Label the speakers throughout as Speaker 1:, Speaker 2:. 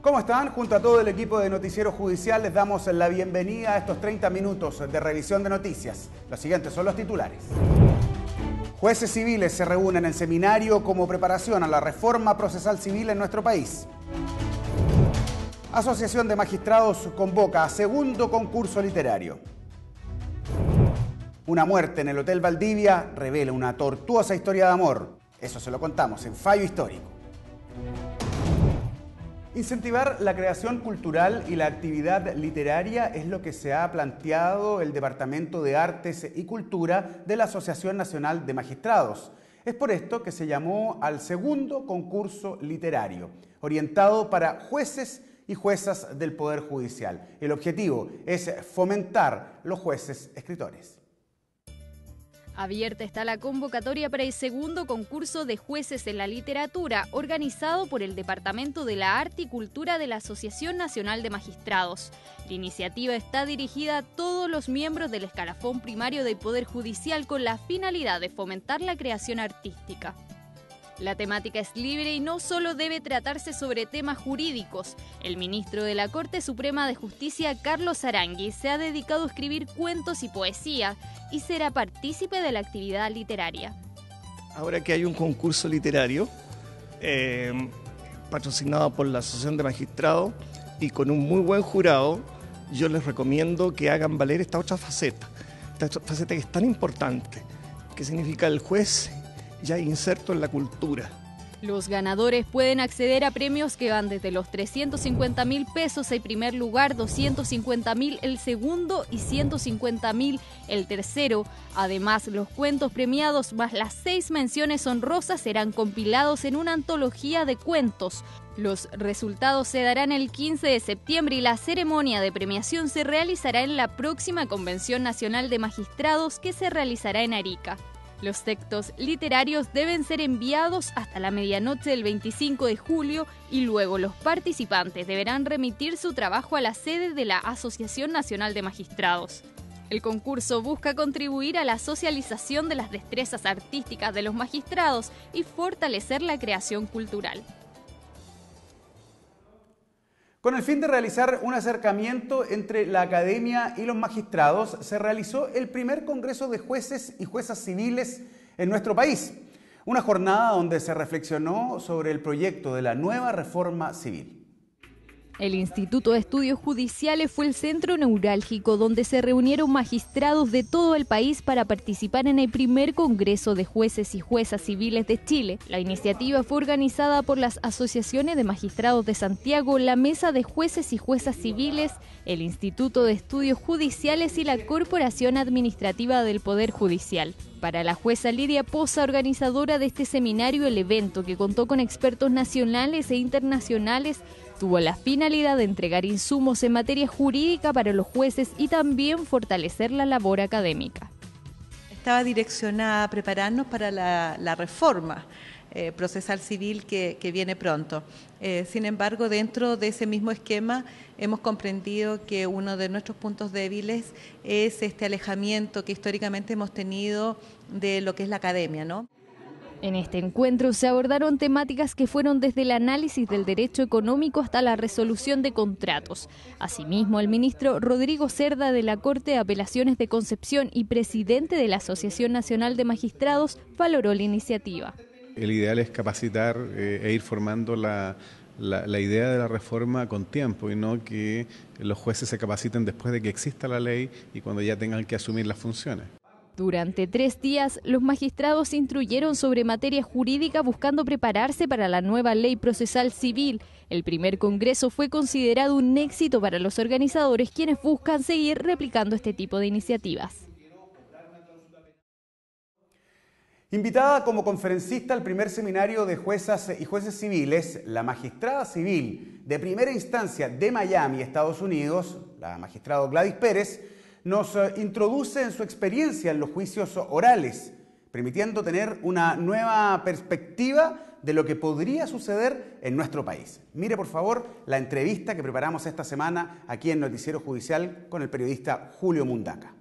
Speaker 1: ¿Cómo están? Junto a todo el equipo de Noticiero Judicial les damos la bienvenida a estos 30 minutos de revisión de noticias. Los siguientes son los titulares. Jueces civiles se reúnen en seminario como preparación a la reforma procesal civil en nuestro país. Asociación de Magistrados convoca a segundo concurso literario. Una muerte en el Hotel Valdivia revela una tortuosa historia de amor. Eso se lo contamos en Fallo Histórico. Incentivar la creación cultural y la actividad literaria es lo que se ha planteado el Departamento de Artes y Cultura de la Asociación Nacional de Magistrados. Es por esto que se llamó al segundo concurso literario, orientado para jueces y juezas del Poder Judicial. El objetivo es fomentar los jueces escritores.
Speaker 2: Abierta está la convocatoria para el segundo concurso de jueces en la literatura, organizado por el Departamento de la Arte y Cultura de la Asociación Nacional de Magistrados. La iniciativa está dirigida a todos los miembros del escalafón primario del Poder Judicial con la finalidad de fomentar la creación artística. La temática es libre y no solo debe tratarse sobre temas jurídicos. El ministro de la Corte Suprema de Justicia, Carlos Arangui, se ha dedicado a escribir cuentos y poesía y será partícipe de la actividad literaria.
Speaker 3: Ahora que hay un concurso literario patrocinado por la Asociación de Magistrados y con un muy buen jurado, yo les recomiendo que hagan valer esta otra faceta que es tan importante, que significa el juez ya inserto en la cultura.
Speaker 2: Los ganadores pueden acceder a premios que van desde los 350.000 pesos el primer lugar, 250.000 el segundo y 150.000 el tercero. Además, los cuentos premiados más las 6 menciones honrosas serán compilados en una antología de cuentos. Los resultados se darán el 15 de septiembre y la ceremonia de premiación se realizará en la próxima Convención Nacional de Magistrados que se realizará en Arica. Los textos literarios deben ser enviados hasta la medianoche del 25 de julio y luego los participantes deberán remitir su trabajo a la sede de la Asociación Nacional de Magistrados. El concurso busca contribuir a la socialización de las destrezas artísticas de los magistrados y fortalecer la creación cultural.
Speaker 1: Con el fin de realizar un acercamiento entre la academia y los magistrados, se realizó el primer Congreso de Jueces y Juezas Civiles en nuestro país. Una jornada donde se reflexionó sobre el proyecto de la nueva reforma civil.
Speaker 2: El Instituto de Estudios Judiciales fue el centro neurálgico donde se reunieron magistrados de todo el país para participar en el primer Congreso de Jueces y Juezas Civiles de Chile. La iniciativa fue organizada por las asociaciones de magistrados de Santiago, la Mesa de Jueces y Juezas Civiles, el Instituto de Estudios Judiciales y la Corporación Administrativa del Poder Judicial. Para la jueza Lidia Poza, organizadora de este seminario, el evento, que contó con expertos nacionales e internacionales, tuvo la finalidad de entregar insumos en materia jurídica para los jueces y también fortalecer la labor académica.
Speaker 4: Estaba direccionada a prepararnos para la reforma procesal civil que viene pronto. Sin embargo, dentro de ese mismo esquema hemos comprendido que uno de nuestros puntos débiles es este alejamiento que históricamente hemos tenido de lo que es la academia, ¿no?
Speaker 2: En este encuentro se abordaron temáticas que fueron desde el análisis del derecho económico hasta la resolución de contratos. Asimismo, el ministro Rodrigo Cerda de la Corte de Apelaciones de Concepción y presidente de la Asociación Nacional de Magistrados valoró la iniciativa.
Speaker 5: El ideal es capacitar e ir formando la idea de la reforma con tiempo y no que los jueces se capaciten después de que exista la ley y cuando ya tengan que asumir las funciones.
Speaker 2: Durante 3 días, los magistrados se instruyeron sobre materia jurídica buscando prepararse para la nueva ley procesal civil. El primer congreso fue considerado un éxito para los organizadores, quienes buscan seguir replicando este tipo de iniciativas.
Speaker 1: Invitada como conferencista al primer seminario de juezas y jueces civiles, la magistrada civil de primera instancia de Miami, Estados Unidos, la magistrada Gladys Pérez, nos introduce en su experiencia en los juicios orales, permitiendo tener una nueva perspectiva de lo que podría suceder en nuestro país. Mire, por favor, la entrevista que preparamos esta semana aquí en Noticiero Judicial con el periodista Julio Mundaca.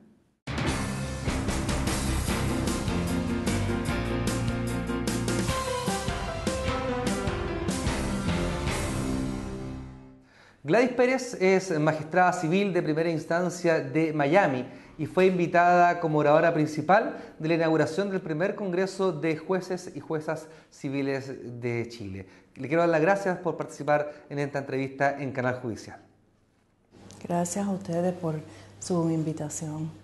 Speaker 6: Gladys Pérez es magistrada civil de primera instancia de Miami y fue invitada como oradora principal de la inauguración del primer Congreso de Jueces y Juezas Civiles de Chile. Le quiero dar las gracias por participar en esta entrevista en Canal Judicial.
Speaker 7: Gracias a ustedes por su invitación.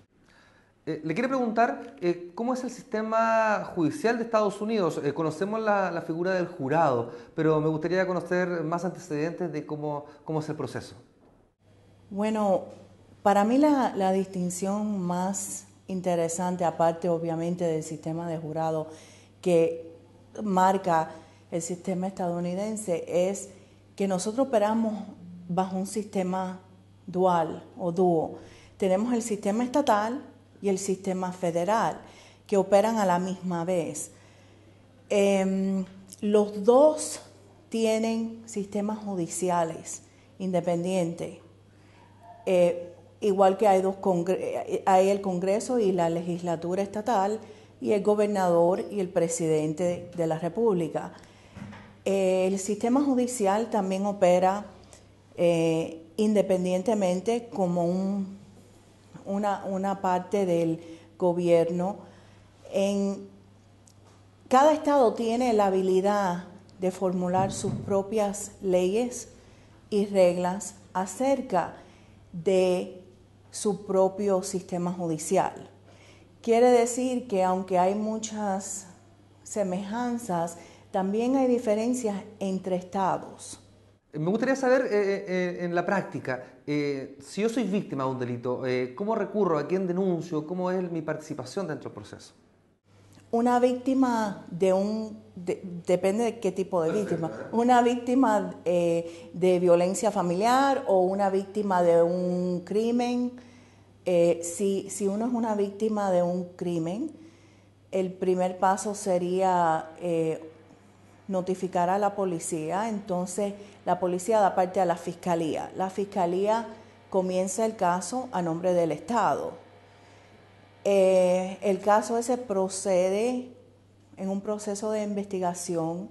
Speaker 6: Le quiero preguntar cómo es el sistema judicial de Estados Unidos. Conocemos la figura del jurado, pero me gustaría conocer más antecedentes de cómo es el proceso.
Speaker 7: Bueno, para mí la distinción más interesante, aparte obviamente del sistema de jurado que marca el sistema estadounidense, es que nosotros operamos bajo un sistema dual o dúo. Tenemos el sistema estatal y el sistema federal, que operan a la misma vez. Los dos tienen sistemas judiciales independientes, igual que hay el Congreso y la legislatura estatal, y el gobernador y el presidente de la República. El sistema judicial también opera independientemente como una parte del gobierno. Cada estado tiene la habilidad de formular sus propias leyes y reglas acerca de su propio sistema judicial. Quiere decir que aunque hay muchas semejanzas, también hay diferencias entre estados.
Speaker 6: Me gustaría saber en la práctica, si yo soy víctima de un delito, ¿cómo recurro? ¿A quién denuncio? ¿Cómo es mi participación dentro del proceso?
Speaker 7: Una víctima depende de qué tipo de víctima. Una víctima de violencia familiar o una víctima de un crimen. Si uno es una víctima de un crimen, el primer paso sería notificar a la policía. Entonces la policía da parte a la fiscalía. La fiscalía comienza el caso a nombre del Estado. El caso ese procede en un proceso de investigación.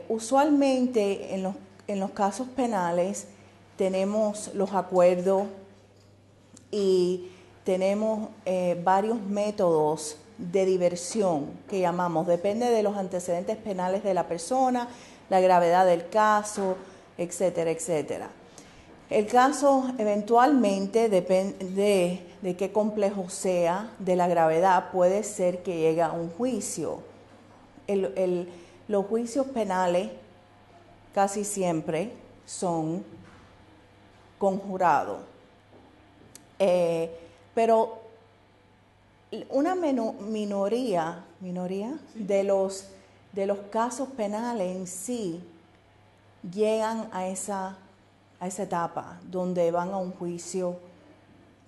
Speaker 7: Usualmente en los casos penales tenemos los acuerdos y tenemos varios métodos de diversión que llamamos. Depende de los antecedentes penales de la persona, la gravedad del caso, etcétera, etcétera. El caso eventualmente, depende de qué complejo sea, de la gravedad, puede ser que llegue a un juicio. Los juicios penales casi siempre son con jurado. Pero una minoría de los casos penales en sí llegan a esa etapa donde van a un juicio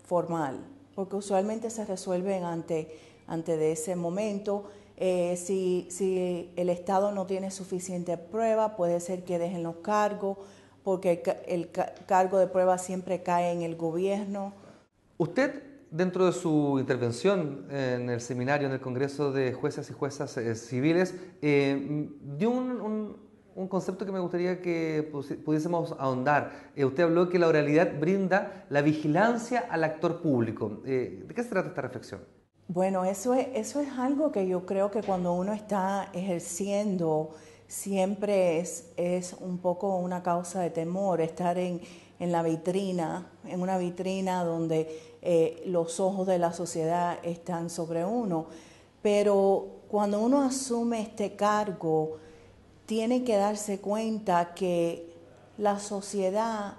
Speaker 7: formal, porque usualmente se resuelven ante de ese momento. Si el Estado no tiene suficiente prueba, puede ser que dejen los cargos, porque el cargo de prueba siempre cae en el gobierno.
Speaker 6: Usted, dentro de su intervención en el seminario en el Congreso de Jueces y Juezas Civiles, dio un concepto que me gustaría que pudiésemos ahondar. Usted habló que la oralidad brinda la vigilancia al actor público. ¿De qué se trata esta reflexión?
Speaker 7: Bueno, eso es algo que yo creo que cuando uno está ejerciendo siempre es un poco una causa de temor, estar en la vitrina, en una vitrina donde los ojos de la sociedad están sobre uno. Pero cuando uno asume este cargo, tiene que darse cuenta que la sociedad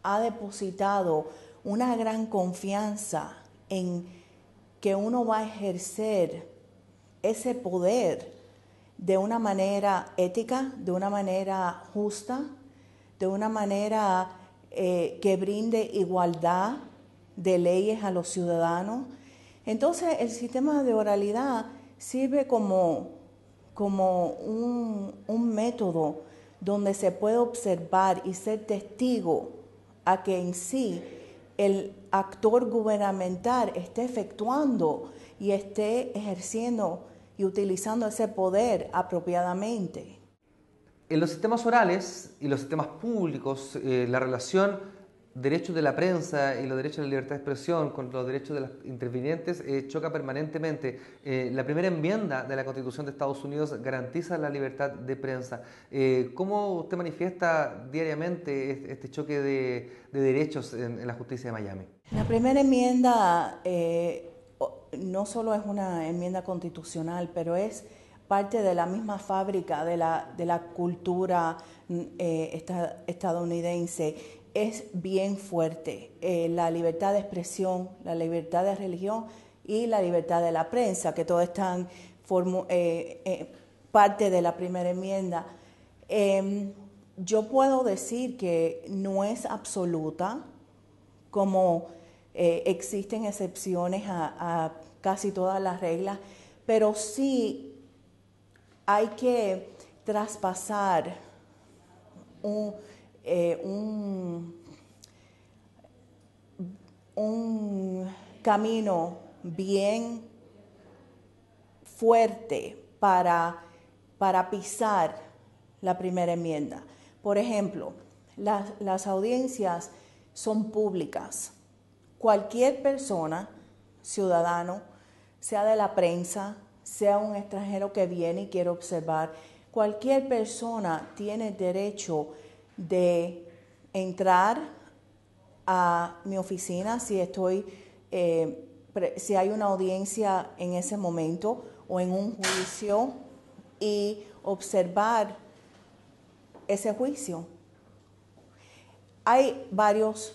Speaker 7: ha depositado una gran confianza en que uno va a ejercer ese poder de una manera ética, de una manera justa, de una manera que brinde igualdad de leyes a los ciudadanos. Entonces, el sistema de oralidad sirve como un método donde se puede observar y ser testigo a que en sí el actor gubernamental esté efectuando y esté ejerciendo y utilizando ese poder apropiadamente.
Speaker 6: En los sistemas orales y los sistemas públicos, la relación derechos de la prensa y los derechos de la libertad de expresión con los derechos de los intervinientes choca permanentemente. La primera enmienda de la Constitución de Estados Unidos garantiza la libertad de prensa. ¿Cómo usted manifiesta diariamente este choque de derechos en la justicia de Miami?
Speaker 7: La primera enmienda no solo es una enmienda constitucional, pero es parte de la misma fábrica de la cultura estadounidense. Es bien fuerte. La libertad de expresión, la libertad de religión y la libertad de la prensa, que todos están parte de la primera enmienda. Yo puedo decir que no es absoluta, como existen excepciones a casi todas las reglas, pero sí hay que traspasar un camino bien fuerte para pisar la primera enmienda. Por ejemplo, las audiencias son públicas. Cualquier persona, ciudadano, sea de la prensa, sea un extranjero que viene y quiere observar, cualquier persona tiene derecho de entrar a mi oficina si hay una audiencia en ese momento o en un juicio y observar ese juicio. Hay varias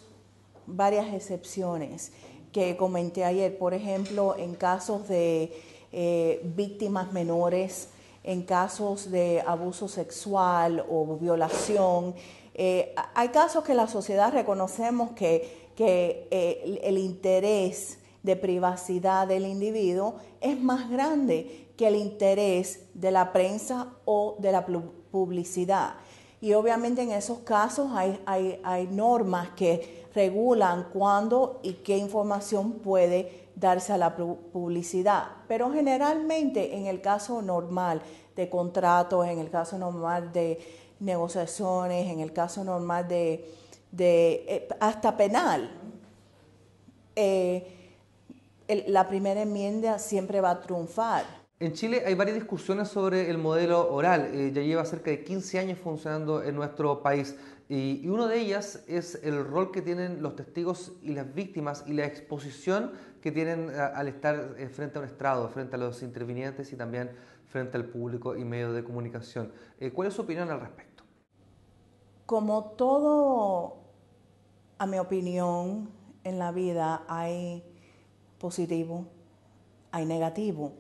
Speaker 7: excepciones que comenté ayer, por ejemplo, en casos de víctimas menores, en casos de abuso sexual o violación. Hay casos que la sociedad reconocemos que el interés de privacidad del individuo es más grande que el interés de la prensa o de la publicidad. Y obviamente en esos casos hay normas que regulan cuándo y qué información puede darse a la publicidad. Pero generalmente en el caso normal de contratos, en el caso normal de negociaciones, en el caso normal de hasta penal, la primera enmienda siempre va a triunfar.
Speaker 6: En Chile hay varias discusiones sobre el modelo oral. Ya lleva cerca de 15 años funcionando en nuestro país. Y una de ellas es el rol que tienen los testigos y las víctimas y la exposición que tienen al estar frente a un estrado, frente a los intervinientes y también frente al público y medios de comunicación. ¿Cuál es su opinión al respecto?
Speaker 7: Como todo, a mi opinión, en la vida hay positivo, hay negativo.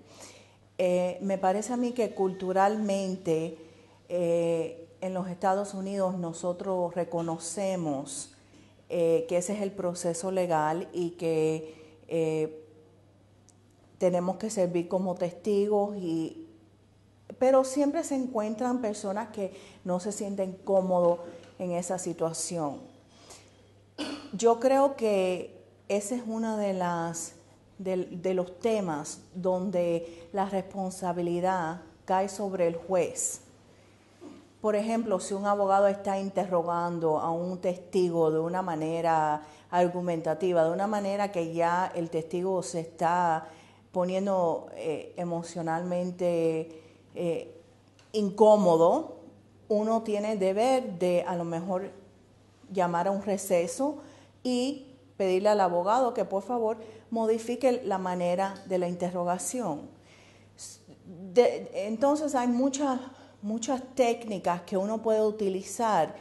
Speaker 7: Me parece a mí que culturalmente en los Estados Unidos nosotros reconocemos que ese es el proceso legal y que tenemos que servir como testigos, pero siempre se encuentran personas que no se sienten cómodos en esa situación. Yo creo que ese es uno de los temas donde la responsabilidad cae sobre el juez. Por ejemplo, si un abogado está interrogando a un testigo de una manera argumentativa, de una manera que ya el testigo se está poniendo emocionalmente incómodo, uno tiene el deber de a lo mejor llamar a un receso y pedirle al abogado que por favor modifique la manera de la interrogación. Entonces hay muchas técnicas que uno puede utilizar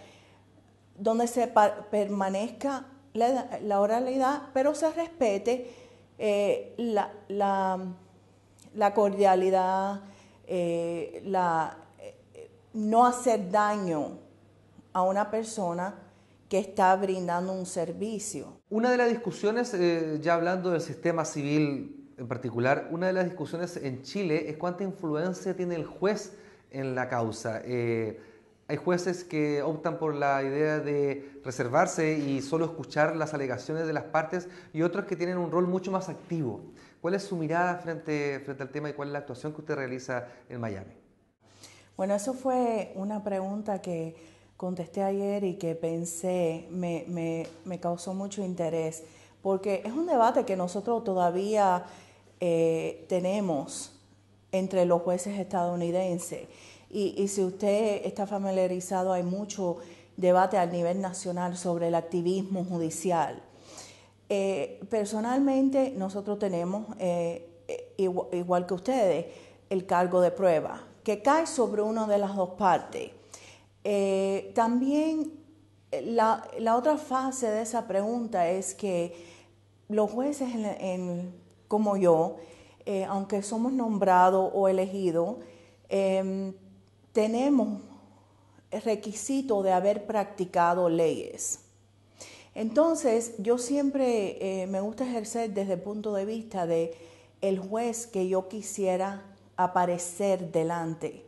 Speaker 7: donde se permanezca la oralidad, pero se respete la cordialidad, no hacer daño a una persona que está brindando un servicio.
Speaker 6: Una de las discusiones, ya hablando del sistema civil en particular, una de las discusiones en Chile es cuánta influencia tiene el juez en la causa. Hay jueces que optan por la idea de reservarse y solo escuchar las alegaciones de las partes y otros que tienen un rol mucho más activo. ¿Cuál es su mirada frente al tema y cuál es la actuación que usted realiza en Miami?
Speaker 7: Bueno, eso fue una pregunta que contesté ayer y que pensé, me causó mucho interés, porque es un debate que nosotros todavía tenemos entre los jueces estadounidenses. Y si usted está familiarizado, hay mucho debate a nivel nacional sobre el activismo judicial. Personalmente, nosotros tenemos, igual que ustedes, el cargo de prueba, que cae sobre una de las dos partes. También la otra fase de esa pregunta es que los jueces como yo, aunque somos nombrados o elegidos, tenemos el requisito de haber practicado leyes. Entonces, yo siempre me gusta ejercer desde el punto de vista de el juez que yo quisiera aparecer delante.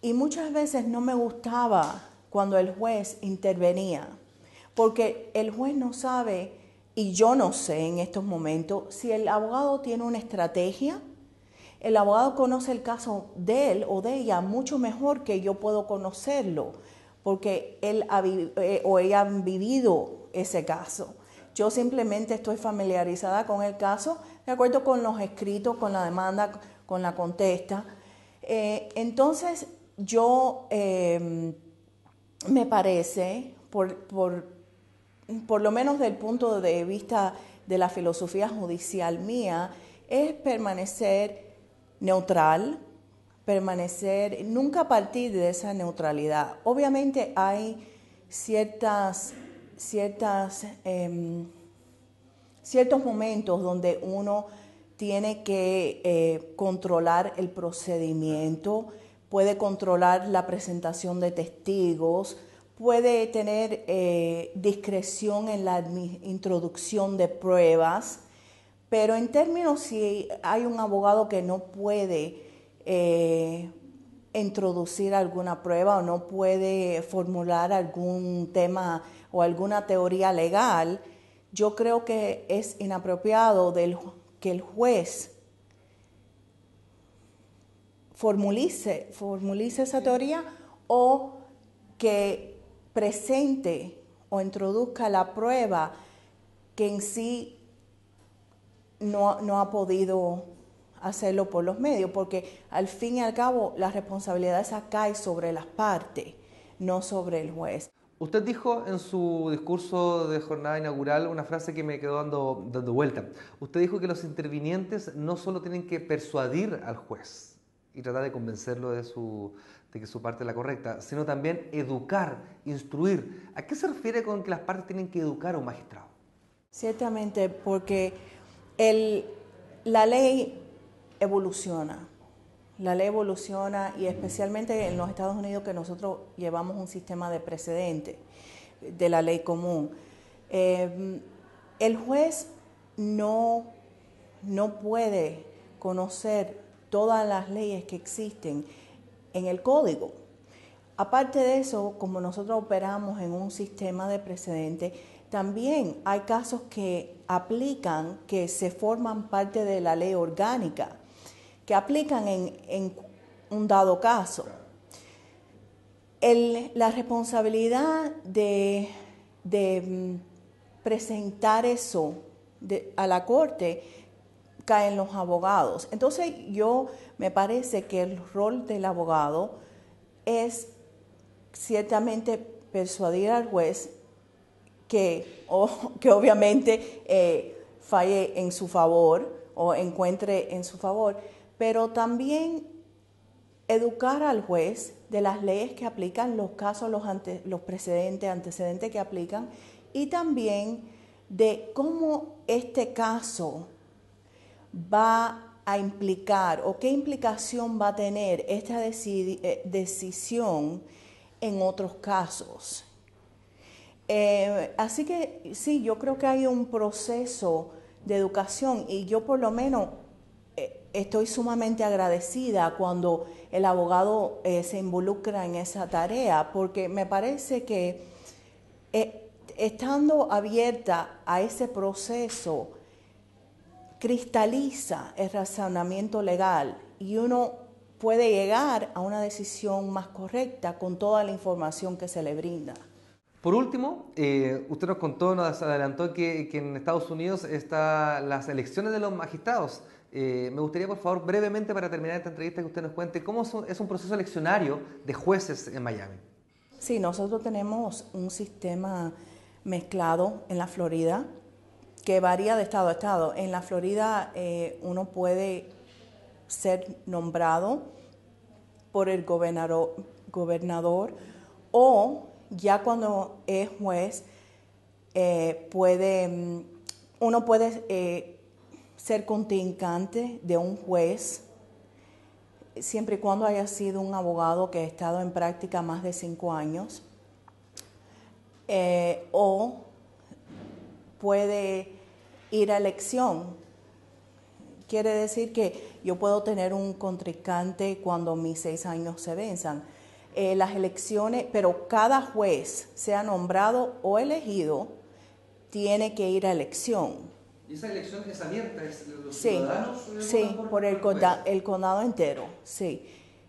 Speaker 7: Y muchas veces no me gustaba cuando el juez intervenía, porque el juez no sabe, y yo no sé en estos momentos, si el abogado tiene una estrategia. El abogado conoce el caso de él o de ella mucho mejor que yo puedo conocerlo, porque él o ella han vivido ese caso. Yo simplemente estoy familiarizada con el caso, de acuerdo con los escritos, con la demanda, con la contesta. Entonces, yo me parece, por lo menos del punto de vista de la filosofía judicial mía, es permanecer neutral, nunca partir de esa neutralidad. Obviamente hay ciertos momentos donde uno tiene que controlar el procedimiento, puede controlar la presentación de testigos, puede tener discreción en la introducción de pruebas, pero en términos si hay un abogado que no puede introducir alguna prueba o no puede formular algún tema o alguna teoría legal, yo creo que es inapropiado que el juez formulice esa teoría o que presente o introduzca la prueba que en sí no ha podido hacerlo por los medios, porque al fin y al cabo la responsabilidad esa cae sobre las partes, no sobre el juez.
Speaker 6: Usted dijo en su discurso de jornada inaugural una frase que me quedó dando vuelta. Usted dijo que los intervinientes no solo tienen que persuadir al juez y tratar de convencerlo de que su parte es la correcta, sino también educar, instruir. ¿A qué se refiere con que las partes tienen que educar a un magistrado?
Speaker 7: Ciertamente, porque la ley evoluciona. La ley evoluciona y especialmente en los Estados Unidos, que nosotros llevamos un sistema de precedente de la ley común. El juez no puede conocer todas las leyes que existen en el código. Aparte de eso, como nosotros operamos en un sistema de precedente, también hay casos que aplican, que se forman parte de la ley orgánica, que aplican en un dado caso. La responsabilidad de presentar eso a la corte cae en los abogados. Entonces, me parece que el rol del abogado es ciertamente persuadir al juez que obviamente falle en su favor o encuentre en su favor, pero también educar al juez de las leyes que aplican, los casos, los antecedentes que aplican, y también de cómo este caso va a implicar o qué implicación va a tener esta decisión en otros casos. Así que sí, yo creo que hay un proceso de educación y yo por lo menos estoy sumamente agradecida cuando el abogado se involucra en esa tarea, porque me parece que estando abierta a ese proceso cristaliza el razonamiento legal y uno puede llegar a una decisión más correcta con toda la información que se le brinda.
Speaker 6: Por último, usted nos contó, nos adelantó que en Estados Unidos están las elecciones de los magistrados. Me gustaría, por favor, brevemente, para terminar esta entrevista, que usted nos cuente cómo es un proceso eleccionario de jueces en Miami.
Speaker 7: Sí, nosotros tenemos un sistema mezclado en la Florida que varía de estado a estado. En la Florida uno puede ser nombrado por el gobernador o ya cuando es juez uno puede ser contrincante de un juez siempre y cuando haya sido un abogado que ha estado en práctica más de 5 años, o puede ir a elección. Quiere decir que yo puedo tener un contrincante cuando mis 6 años se venzan. Las elecciones, pero cada juez, sea nombrado o elegido, tiene que ir a elección.
Speaker 6: ¿Y esa elección es abierta? ¿Los
Speaker 7: sí,
Speaker 6: ciudadanos?
Speaker 7: Sí, por el condado entero, sí.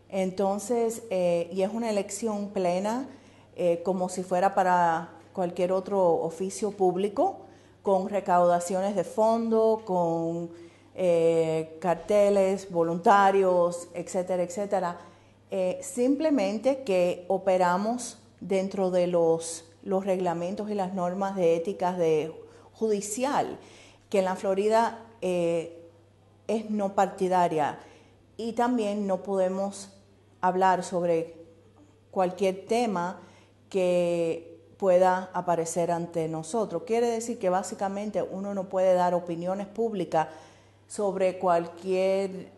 Speaker 7: Entonces, y es una elección plena, como si fuera para cualquier otro oficio público, con recaudaciones de fondo, con carteles, voluntarios, etcétera, etcétera. Simplemente que operamos dentro de los reglamentos y las normas de éticas de judicial, que en la Florida es no partidaria, y también no podemos hablar sobre cualquier tema que pueda aparecer ante nosotros. Quiere decir que básicamente uno no puede dar opiniones públicas sobre cualquier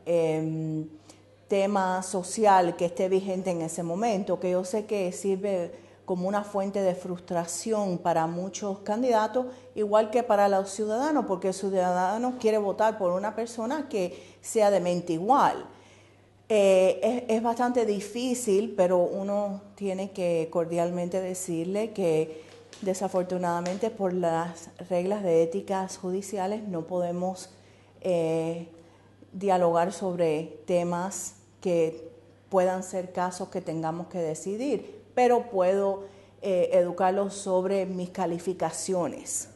Speaker 7: tema social que esté vigente en ese momento, que yo sé que sirve como una fuente de frustración para muchos candidatos, igual que para los ciudadanos, porque el ciudadano quiere votar por una persona que sea de mente igual. Es bastante difícil, pero uno tiene que cordialmente decirle que desafortunadamente por las reglas de éticas judiciales no podemos dialogar sobre temas que puedan ser casos que tengamos que decidir, pero puedo educarlos sobre mis calificaciones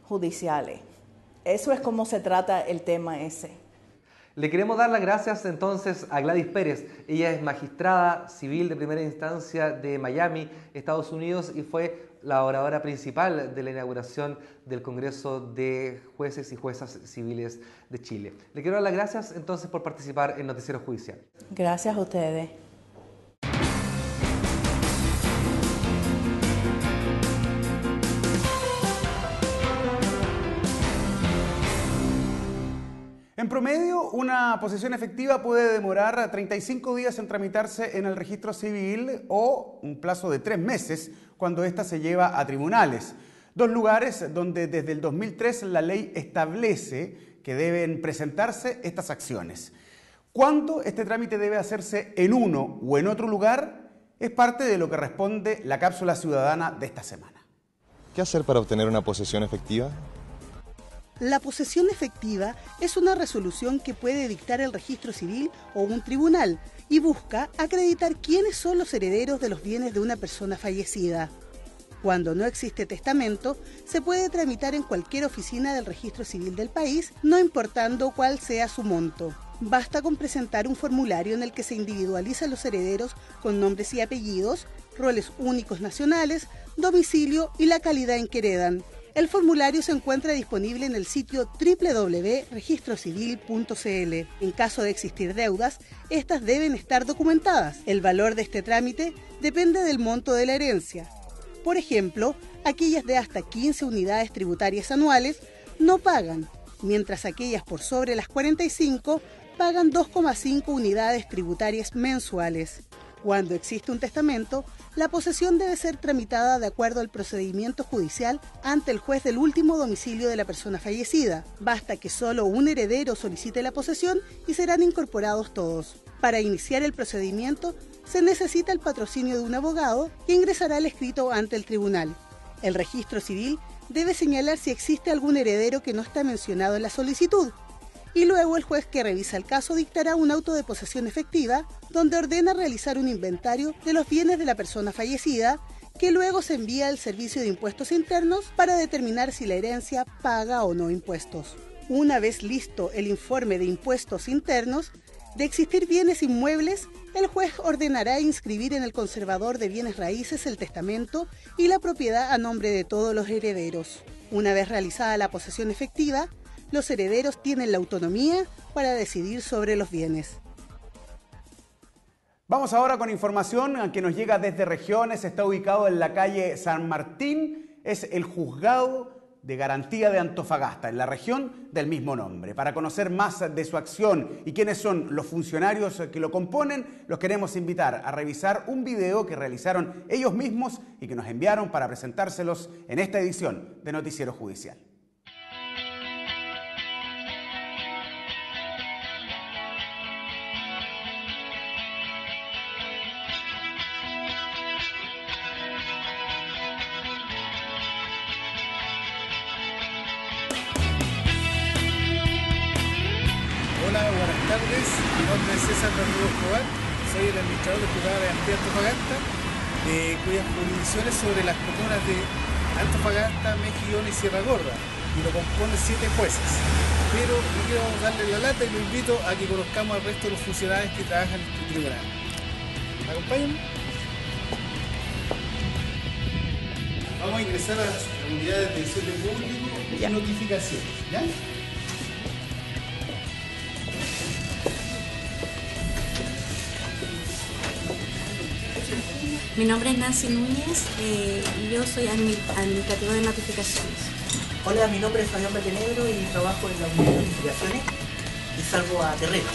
Speaker 7: judiciales. Eso es como se trata el tema ese.
Speaker 6: Le queremos dar las gracias entonces a Gladys Pérez. Ella es magistrada civil de primera instancia de Miami, Estados Unidos, y fue la oradora principal de la inauguración del Congreso de Jueces y Juezas Civiles de Chile. Le quiero dar las gracias entonces por participar en Noticiero Judicial.
Speaker 7: Gracias a ustedes.
Speaker 1: En promedio, una posesión efectiva puede demorar 35 días en tramitarse en el registro civil o un plazo de 3 meses cuando ésta se lleva a tribunales. 2 lugares donde desde el 2003 la ley establece que deben presentarse estas acciones. ¿Cuándo este trámite debe hacerse en uno o en otro lugar? Es parte de lo que responde la cápsula ciudadana de esta semana.
Speaker 8: ¿Qué hacer para obtener una posesión efectiva?
Speaker 9: La posesión efectiva es una resolución que puede dictar el registro civil o un tribunal y busca acreditar quiénes son los herederos de los bienes de una persona fallecida. Cuando no existe testamento, se puede tramitar en cualquier oficina del registro civil del país, no importando cuál sea su monto. Basta con presentar un formulario en el que se individualizan los herederos con nombres y apellidos, roles únicos nacionales, domicilio y la calidad en que heredan. El formulario se encuentra disponible en el sitio www.registrocivil.cl. En caso de existir deudas, estas deben estar documentadas. El valor de este trámite depende del monto de la herencia. Por ejemplo, aquellas de hasta 15 unidades tributarias anuales no pagan, mientras aquellas por sobre las 45 pagan 2,5 unidades tributarias mensuales. Cuando existe un testamento, la posesión debe ser tramitada de acuerdo al procedimiento judicial ante el juez del último domicilio de la persona fallecida. Basta que solo un heredero solicite la posesión y serán incorporados todos. Para iniciar el procedimiento, se necesita el patrocinio de un abogado que ingresará el escrito ante el tribunal. El registro civil debe señalar si existe algún heredero que no está mencionado en la solicitud. y luego el juez que revisa el caso dictará un auto de posesión efectiva donde ordena realizar un inventario de los bienes de la persona fallecida, que luego se envía al Servicio de Impuestos Internos para determinar si la herencia paga o no impuestos. Una vez listo el informe de impuestos internos, de existir bienes inmuebles, el juez ordenará inscribir en el conservador de bienes raíces el testamento y la propiedad a nombre de todos los herederos. Una vez realizada la posesión efectiva, los herederos tienen la autonomía para decidir sobre los bienes.
Speaker 1: Vamos ahora con información que nos llega desde regiones. Está ubicado en la calle San Martín. Es el Juzgado de Garantía de Antofagasta, en la región del mismo nombre. Para conocer más de su acción y quiénes son los funcionarios que lo componen, los queremos invitar a revisar un video que realizaron ellos mismos y que nos enviaron para presentárselos en esta edición de Noticiero Judicial.
Speaker 10: Hola, buenas tardes. Mi nombre es César Rodrigo Escobar. Soy el administrador del Juzgado de Garantía de Antofagasta, cuyas jurisdicciones sobre las comunas de Antofagasta, Mejillón y Sierra Gorda, y lo componen 7 jueces. Pero yo quiero darle la lata y lo invito a que conozcamos al resto de los funcionarios que trabajan en este tribunal. ¿Me acompañan? Vamos a ingresar a las unidades de atención de público y notificaciones, ¿ya?
Speaker 11: Mi nombre es Nancy Núñez y yo soy administrativo de notificaciones.
Speaker 12: Hola, mi nombre es Fabián Valdenegro y trabajo en la unidad de notificaciones y salgo a terreno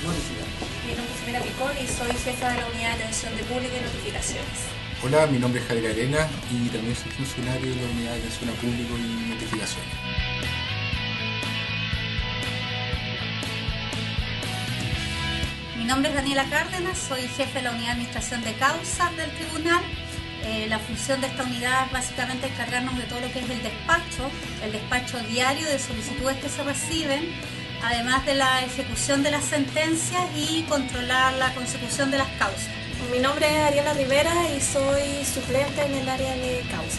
Speaker 12: notificar.
Speaker 11: Mi nombre es Mira Picón y soy jefa de la unidad de atención de público y notificaciones.
Speaker 13: Hola, mi nombre es Javier Arena y también soy funcionario de la unidad de atención a público y notificaciones.
Speaker 11: Mi nombre es Daniela Cárdenas, soy jefe de la unidad de administración de causas del tribunal. La función de esta unidad es básicamente encargarnos de todo lo que es el despacho diario de solicitudes que se reciben, además de la ejecución de las sentencias y controlar la consecución de las causas.
Speaker 14: Mi nombre es Ariela Rivera y soy suplente en el área de causas.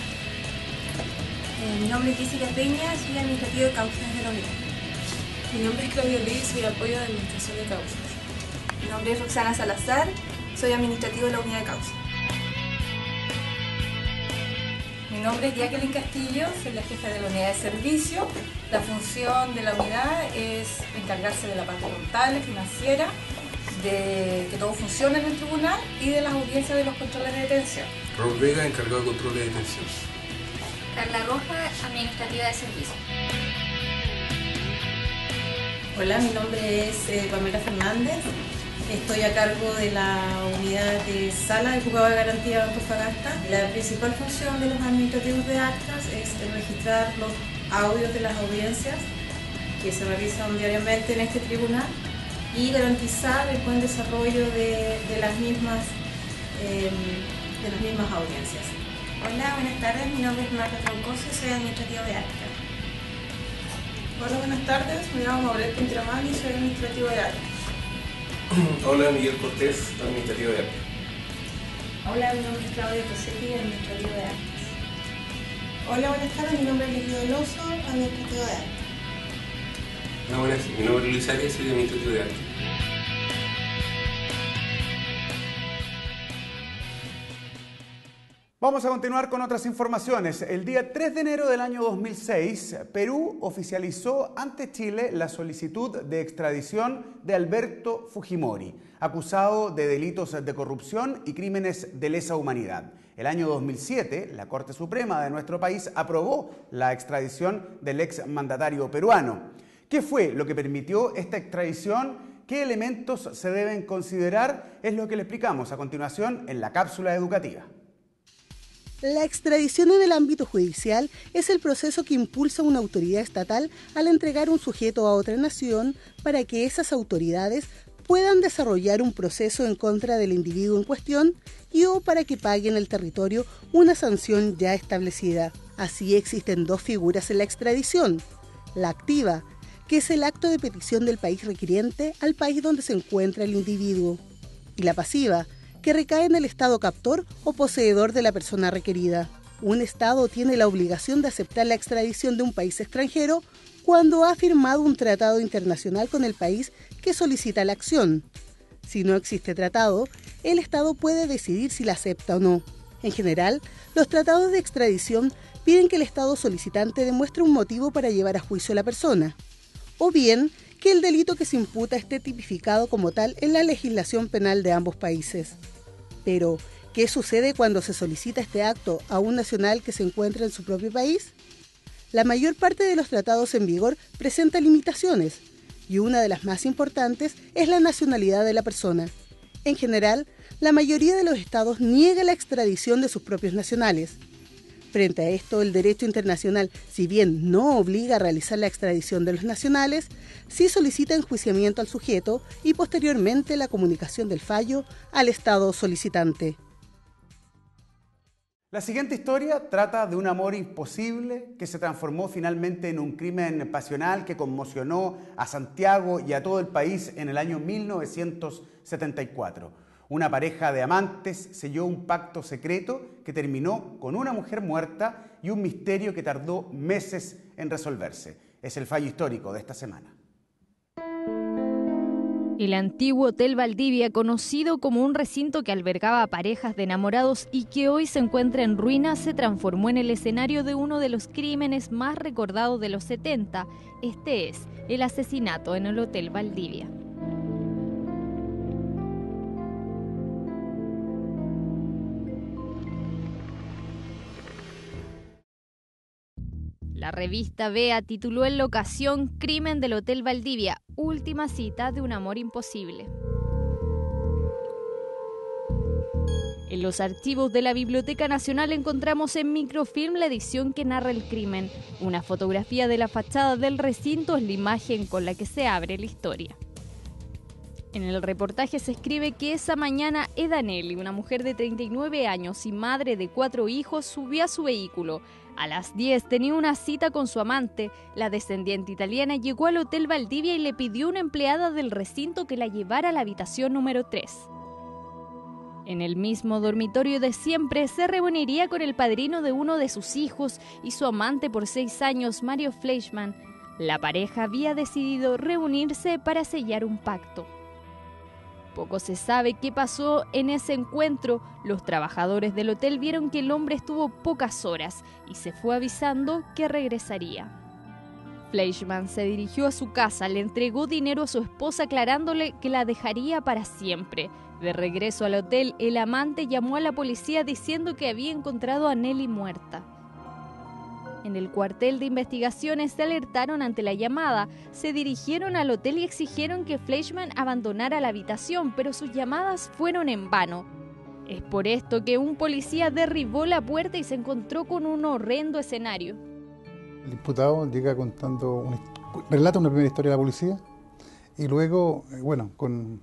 Speaker 11: Mi nombre es Jessica Peña, soy administrativo de causas de la unidad.
Speaker 14: Mi nombre es Claudia Liz, soy apoyo de administración de causas.
Speaker 15: Mi nombre es Roxana Salazar, soy administrativo de la unidad de causas.
Speaker 16: Mi nombre es Jacqueline Castillo, soy la jefa de la unidad de servicio. La función de la unidad es encargarse de la parte contable, financiera, de que todo funcione en el tribunal y de las audiencias de los controles de detención.
Speaker 13: Raúl Vega, encargado de controles de detención.
Speaker 17: Carla Roja, administrativa de servicio.
Speaker 18: Hola, mi nombre es Pamela Fernández. Estoy a cargo de la unidad de sala del Juzgado de Garantía de Antofagasta. La principal función de los administrativos de actas es registrar los audios de las audiencias que se realizan diariamente en este tribunal y garantizar el buen desarrollo de las mismas audiencias.
Speaker 11: Hola, buenas tardes. Mi nombre es Marta Troncoso y soy administrativo de actas.
Speaker 15: Hola, buenas tardes. Me llamo Gabriel Quinteramán y soy administrativo de actas.
Speaker 19: Hola, Miguel Cortés, administrativo de actas.
Speaker 20: Hola, mi nombre es Claudia Tosetti, administrativo de actas.
Speaker 15: Hola, buenas tardes. Mi nombre es Lidio Veloso, administrativo de actas.
Speaker 19: Hola, buenas. Mi nombre es Luis Arias, soy administrativo de actas.
Speaker 1: Vamos a continuar con otras informaciones. El día 3 de enero del año 2006, Perú oficializó ante Chile la solicitud de extradición de Alberto Fujimori, acusado de delitos de corrupción y crímenes de lesa humanidad. El año 2007, la Corte Suprema de nuestro país aprobó la extradición del exmandatario peruano. ¿Qué fue lo que permitió esta extradición? ¿Qué elementos se deben considerar? Es lo que le explicamos a continuación en la cápsula educativa.
Speaker 9: La extradición en el ámbito judicial es el proceso que impulsa una autoridad estatal al entregar un sujeto a otra nación para que esas autoridades puedan desarrollar un proceso en contra del individuo en cuestión y o para que pague en el territorio una sanción ya establecida. Así existen dos figuras en la extradición: la activa, que es el acto de petición del país requiriente al país donde se encuentra el individuo, y la pasiva, que recae en el Estado captor o poseedor de la persona requerida. Un Estado tiene la obligación de aceptar la extradición de un país extranjero cuando ha firmado un tratado internacional con el país que solicita la acción. Si no existe tratado, el Estado puede decidir si la acepta o no. En general, los tratados de extradición piden que el Estado solicitante demuestre un motivo para llevar a juicio a la persona, o bien que el delito que se imputa esté tipificado como tal en la legislación penal de ambos países. Pero, ¿qué sucede cuando se solicita este acto a un nacional que se encuentra en su propio país? La mayor parte de los tratados en vigor presenta limitaciones, y una de las más importantes es la nacionalidad de la persona. En general, la mayoría de los estados niega la extradición de sus propios nacionales. Frente a esto, el derecho internacional, si bien no obliga a realizar la extradición de los nacionales, sí solicita enjuiciamiento al sujeto y posteriormente la comunicación del fallo al estado solicitante.
Speaker 1: La siguiente historia trata de un amor imposible que se transformó finalmente en un crimen pasional que conmocionó a Santiago y a todo el país en el año 1974. Una pareja de amantes selló un pacto secreto que terminó con una mujer muerta y un misterio que tardó meses en resolverse. Es el fallo histórico de esta semana.
Speaker 2: El antiguo Hotel Valdivia, conocido como un recinto que albergaba a parejas de enamorados y que hoy se encuentra en ruinas, se transformó en el escenario de uno de los crímenes más recordados de los 70. Este es el asesinato en el Hotel Valdivia. La revista Vea tituló en la ocasión Crimen del Hotel Valdivia, última cita de un amor imposible. En los archivos de la Biblioteca Nacional encontramos en microfilm la edición que narra el crimen. Una fotografía de la fachada del recinto es la imagen con la que se abre la historia. En el reportaje se escribe que esa mañana Eda Nelly, una mujer de 39 años y madre de 4 hijos, subió a su vehículo. A las 10 tenía una cita con su amante. La descendiente italiana llegó al Hotel Valdivia y le pidió a una empleada del recinto que la llevara a la habitación número 3. En el mismo dormitorio de siempre se reuniría con el padrino de uno de sus hijos y su amante por 6 años, Mario Fleischmann. La pareja había decidido reunirse para sellar un pacto. Poco se sabe qué pasó en ese encuentro. Los trabajadores del hotel vieron que el hombre estuvo pocas horas y se fue avisando que regresaría. Fleischmann se dirigió a su casa, le entregó dinero a su esposa aclarándole que la dejaría para siempre. De regreso al hotel, el amante llamó a la policía diciendo que había encontrado a Nelly muerta. En el cuartel de investigaciones se alertaron ante la llamada, se dirigieron al hotel y exigieron que Fleischmann abandonara la habitación, pero sus llamadas fueron en vano. Es por esto que un policía derribó la puerta y se encontró con un horrendo escenario.
Speaker 21: El imputado llega relata una primera historia de la policía y luego, con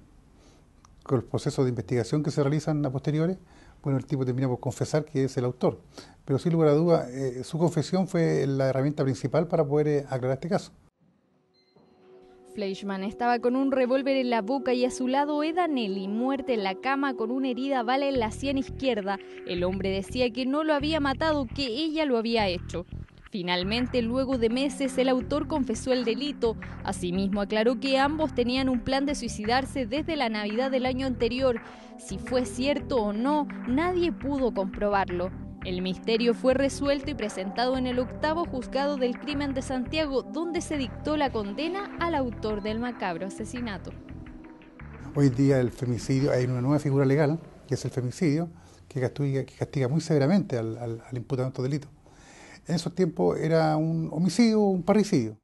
Speaker 21: los procesos de investigación que se realizan a posteriores, el tipo termina por confesar que es el autor. Pero sin lugar a duda, su confesión fue la herramienta principal para poder aclarar este caso.
Speaker 2: Fleischmann estaba con un revólver en la boca y a su lado Eda Nelly, muerta en la cama con una herida bala en la sien izquierda. El hombre decía que no lo había matado, que ella lo había hecho. Finalmente, luego de meses, el autor confesó el delito. Asimismo, aclaró que ambos tenían un plan de suicidarse desde la Navidad del año anterior. Si fue cierto o no, nadie pudo comprobarlo. El misterio fue resuelto y presentado en el 8º juzgado del crimen de Santiago, donde se dictó la condena al autor del macabro asesinato.
Speaker 21: Hoy día el femicidio, hay una nueva figura legal, que es el femicidio, que castiga muy severamente al imputado de estos delitos. En esos tiempos era un homicidio o un parricidio.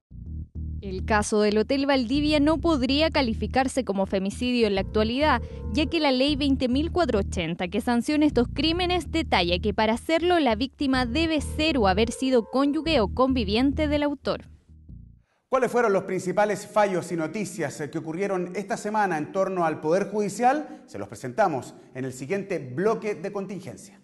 Speaker 2: El caso del Hotel Valdivia no podría calificarse como femicidio en la actualidad, ya que la ley 20.480 que sanciona estos crímenes detalla que para hacerlo la víctima debe ser o haber sido cónyuge o conviviente del autor.
Speaker 1: ¿Cuáles fueron los principales fallos y noticias que ocurrieron esta semana en torno al Poder Judicial? Se los presentamos en el siguiente bloque de contingencia.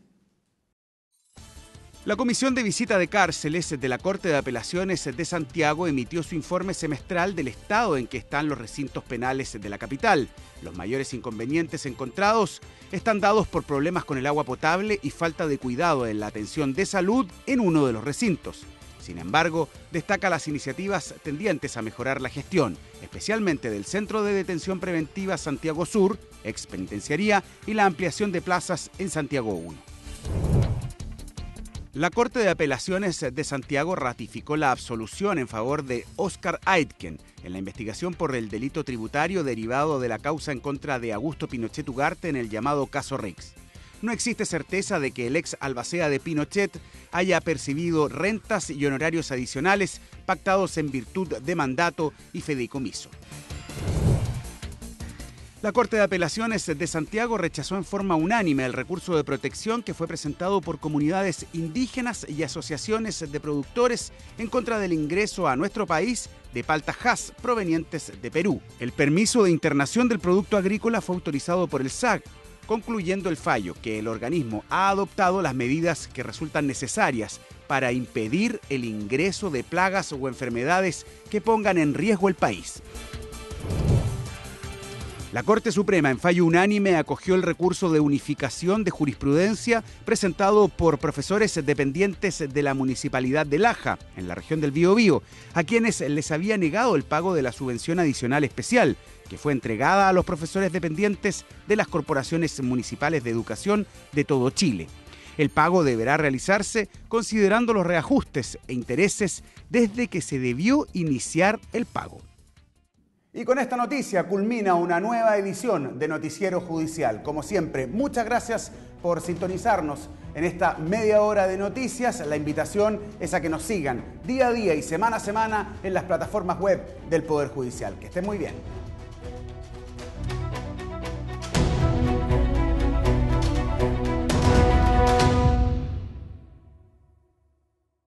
Speaker 1: La Comisión de Visita de Cárceles de la Corte de Apelaciones de Santiago emitió su informe semestral del estado en que están los recintos penales de la capital. Los mayores inconvenientes encontrados están dados por problemas con el agua potable y falta de cuidado en la atención de salud en uno de los recintos. Sin embargo, destaca las iniciativas tendientes a mejorar la gestión, especialmente del Centro de Detención Preventiva Santiago Sur, ex penitenciaría, y la ampliación de plazas en Santiago 1. La Corte de Apelaciones de Santiago ratificó la absolución en favor de Oscar Aitken en la investigación por el delito tributario derivado de la causa en contra de Augusto Pinochet Ugarte en el llamado caso Rix. No existe certeza de que el ex albacea de Pinochet haya percibido rentas y honorarios adicionales pactados en virtud de mandato y fideicomiso. La Corte de Apelaciones de Santiago rechazó en forma unánime el recurso de protección que fue presentado por comunidades indígenas y asociaciones de productores en contra del ingreso a nuestro país de palta Hass provenientes de Perú. El permiso de internación del producto agrícola fue autorizado por el SAC, concluyendo el fallo que el organismo ha adoptado las medidas que resultan necesarias para impedir el ingreso de plagas o enfermedades que pongan en riesgo el país. La Corte Suprema, en fallo unánime, acogió el recurso de unificación de jurisprudencia presentado por profesores dependientes de la Municipalidad de Laja, en la región del Biobío, a quienes les había negado el pago de la subvención adicional especial, que fue entregada a los profesores dependientes de las corporaciones municipales de educación de todo Chile. El pago deberá realizarse considerando los reajustes e intereses desde que se debió iniciar el pago. Y con esta noticia culmina una nueva edición de Noticiero Judicial. Como siempre, muchas gracias por sintonizarnos en esta media hora de noticias. La invitación es a que nos sigan día a día y semana a semana en las plataformas web del Poder Judicial. Que estén muy bien.